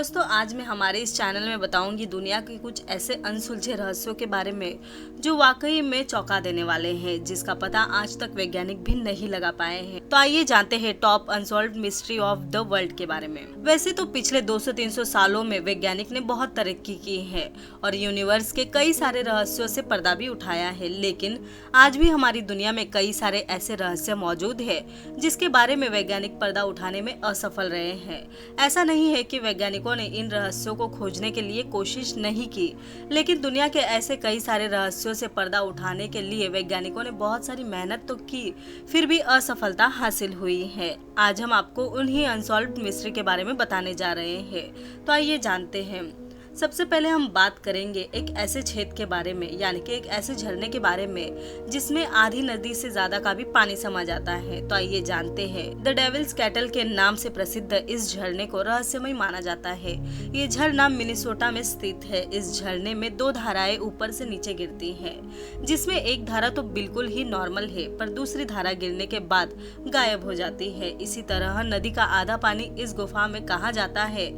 दोस्तों आज मैं हमारे इस चैनल में बताऊंगी दुनिया के कुछ ऐसे अनसुलझे रहस्यों के बारे में जो वाकई में चौंका देने वाले हैं, जिसका पता आज तक वैज्ञानिक भी नहीं लगा पाए हैं। तो आइए जानते हैं top unsolved mystery of the world के बारे में। वैसे तो पिछले 200-300 सालों में वैज्ञानिक ने बहुत तरक्की की है और यूनिवर्स के कई सारे रहस्यों से पर्दा भी उठाया है, लेकिन आज भी हमारी दुनिया में कई सारे ऐसे रहस्य मौजूद है जिसके बारे में वैज्ञानिक पर्दा उठाने में असफल रहे हैं। ऐसा नहीं है कि वैज्ञानिकों ने इन रहस्यों को खोजने के लिए कोशिश नहीं की, लेकिन दुनिया के ऐसे कई सारे रहस्यों से पर्दा उठाने के लिए वैज्ञानिकों ने बहुत सारी मेहनत तो की, फिर भी असफलता हासिल हुई है। आज हम आपको उन्हीं अनसॉल्व्ड मिस्ट्री के बारे में बताने जा रहे हैं। तो आइए जानते हैं। सबसे पहले हम बात करेंगे एक ऐसे क्षेत्र के बारे में, यानी कि एक ऐसे झरने के बारे में जिसमें आधी नदी से ज्यादा का भी पानी समा जाता है। तो आइए जानते हैं। द डेविल्स कैटल के नाम से प्रसिद्ध इस झरने को रहस्यमय माना जाता है। ये झरना मिनेसोटा में स्थित है। इस झरने में दो धाराएं ऊपर से नीचे गिरती हैं, जिसमें एक धारा तो बिल्कुल ही नॉर्मल है, पर दूसरी धारा गिरने के बाद गायब हो जाती है। इसी तरह नदी का आधा पानी इस गुफा में कहाँ जाता है,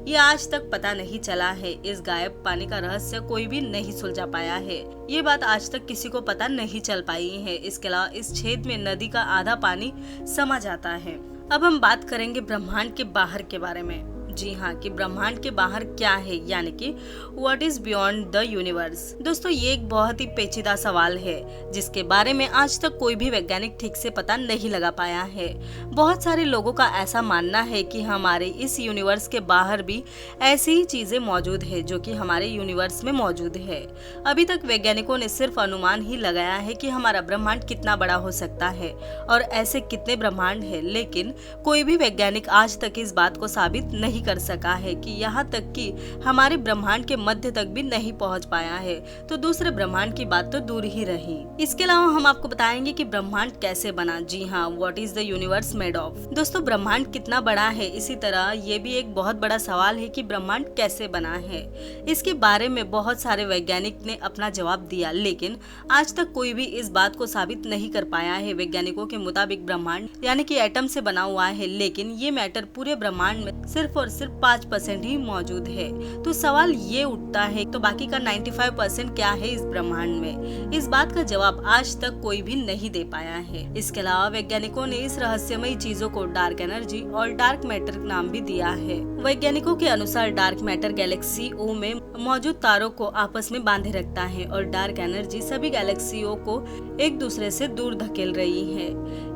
ये आज तक पता नहीं चला है। इस गायब पानी का रहस्य कोई भी नहीं सुलझा पाया है। ये बात आज तक किसी को पता नहीं चल पाई है। इसके अलावा इस क्षेत्र में नदी का आधा पानी समा जाता है। अब हम बात करेंगे ब्रह्मांड के बाहर के बारे में। जी हाँ, कि ब्रह्मांड के बाहर क्या है, यानी कि what is beyond the universe. दोस्तों ये एक बहुत ही पेचीदा सवाल है जिसके बारे में आज तक कोई भी वैज्ञानिक ठीक से पता नहीं लगा पाया है। बहुत सारे लोगों का ऐसा मानना है कि हमारे इस यूनिवर्स के बाहर भी ऐसी ही चीजें मौजूद है जो कि हमारे यूनिवर्स में मौजूद है। अभी तक वैज्ञानिकों ने सिर्फ अनुमान ही लगाया है कि हमारा ब्रह्मांड कितना बड़ा हो सकता है और ऐसे कितने ब्रह्मांड है, लेकिन कोई भी वैज्ञानिक आज तक इस बात को साबित नहीं कर सका है कि यहाँ तक कि हमारे ब्रह्मांड के मध्य तक भी नहीं पहुँच पाया है, तो दूसरे ब्रह्मांड की बात तो दूर ही रही। इसके अलावा हम आपको बताएंगे कि ब्रह्मांड कैसे बना। जी हाँ, what is the universe made of. दोस्तों ब्रह्मांड कितना बड़ा है, इसी तरह ये भी एक बहुत बड़ा सवाल है कि ब्रह्मांड कैसे बना है। इसके बारे में बहुत सारे वैज्ञानिक ने अपना जवाब दिया, लेकिन आज तक कोई भी इस बात को साबित नहीं कर पाया है। वैज्ञानिकों के मुताबिक ब्रह्मांड यानी कि एटम से बना हुआ है, लेकिन ये मैटर पूरे ब्रह्मांड में सिर्फ और सिर्फ 5% ही मौजूद है। तो सवाल ये उठता है, तो बाकी का 95% क्या है इस ब्रह्मांड में? इस बात का जवाब आज तक कोई भी नहीं दे पाया है। इसके अलावा वैज्ञानिकों ने इस रहस्यमयी चीजों को डार्क एनर्जी और डार्क मैटर नाम भी दिया है। वैज्ञानिकों के अनुसार डार्क मैटर गैलेक्सियों में मौजूद तारों को आपस में बांधे रखता है और डार्क एनर्जी सभी गैलेक्सियों को एक दूसरे से दूर धकेल रही है।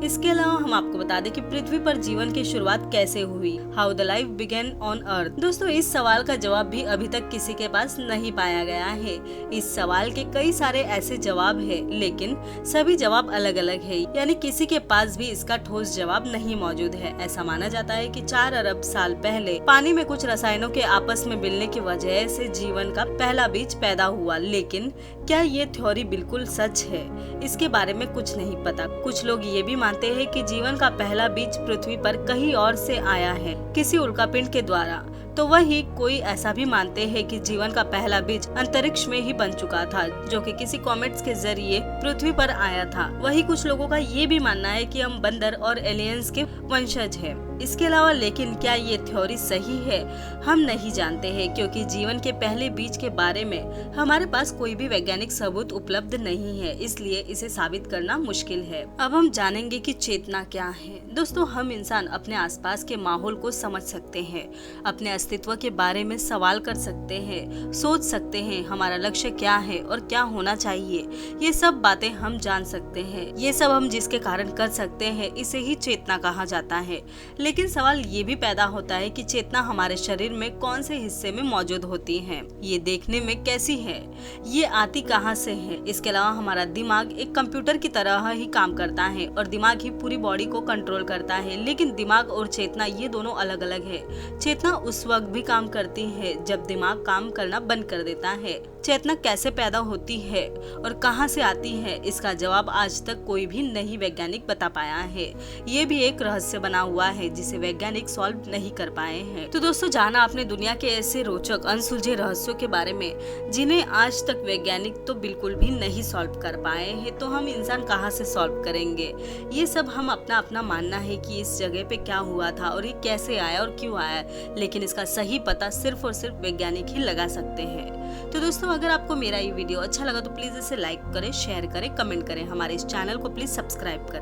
इसके अलावा हम आपको बता दें कि पृथ्वी पर जीवन की शुरुआत कैसे हुई, how the life began on earth. दोस्तों इस सवाल का जवाब भी अभी तक किसी के पास नहीं पाया गया है। इस सवाल के कई सारे ऐसे जवाब है, लेकिन सभी जवाब अलग अलग है, यानी किसी के पास भी इसका ठोस जवाब नहीं मौजूद है। ऐसा माना जाता है कि 4 अरब साल पहले पानी में कुछ रसायनों के आपस में मिलने की वजह से जीवन का पहला बीज पैदा हुआ, लेकिन क्या ये थ्योरी बिल्कुल सच है, इसके बारे में कुछ नहीं पता। कुछ लोग ये भी मानते हैं कि जीवन का पहला बीज पृथ्वी पर कहीं और से आया है, किसी उल्कापिंड के द्वारा। तो वही कोई ऐसा भी मानते हैं कि जीवन का पहला बीज अंतरिक्ष में ही बन चुका था, जो कि किसी कॉमेट्स के जरिए पृथ्वी पर आया था। वही कुछ लोगों का ये भी मानना है कि हम बंदर और एलियंस के वंशज हैं। इसके अलावा लेकिन क्या ये थ्योरी सही है, हम नहीं जानते हैं, क्योंकि जीवन के पहले बीज के बारे में हमारे पास कोई भी वैज्ञानिक सबूत उपलब्ध नहीं है, इसलिए इसे साबित करना मुश्किल है। अब हम जानेंगे कि चेतना क्या है। दोस्तों हम इंसान अपने आसपास के माहौल को समझ सकते हैं, अपने अस्तित्व के बारे में सवाल कर सकते हैं, सोच सकते हैं हमारा लक्ष्य क्या है और क्या होना चाहिए। ये सब बातें हम जान सकते हैं। ये सब हम जिसके कारण कर सकते हैं, इसे ही चेतना कहा जाता है। लेकिन सवाल ये भी पैदा होता है कि चेतना हमारे शरीर में कौन से हिस्से में मौजूद होती है, ये देखने में कैसी है, ये आती कहाँ से है। इसके अलावा हमारा दिमाग एक कंप्यूटर की तरह ही काम करता है और दिमाग ही पूरी बॉडी को कंट्रोल करता है, लेकिन दिमाग और चेतना ये दोनों अलग अलग है। चेतना उस वक्त भी काम करती है जब दिमाग काम करना बंद कर देता है। चेतना कैसे पैदा होती है और कहां से आती है, इसका जवाब आज तक कोई भी नहीं वैज्ञानिक बता पाया है। ये भी एक रहस्य बना हुआ है जिसे वैज्ञानिक सॉल्व नहीं कर पाए हैं। तो दोस्तों जाना आपने दुनिया के ऐसे रोचक अनसुलझे रहस्यों के बारे में जिन्हें आज तक वैज्ञानिक तो बिल्कुल भी नहीं सॉल्व कर पाए हैं, तो हम इंसान कहां से सॉल्व करेंगे। ये सब हम अपना अपना मानना है कि इस जगह पे क्या हुआ था और ये कैसे आया और क्यों आया, लेकिन इसका का सही पता सिर्फ और सिर्फ वैज्ञानिक ही लगा सकते हैं। तो दोस्तों, अगर आपको मेरा ये वीडियो अच्छा लगा तो प्लीज इसे लाइक करें, शेयर करें, कमेंट करें। हमारे इस चैनल को प्लीज सब्सक्राइब करें।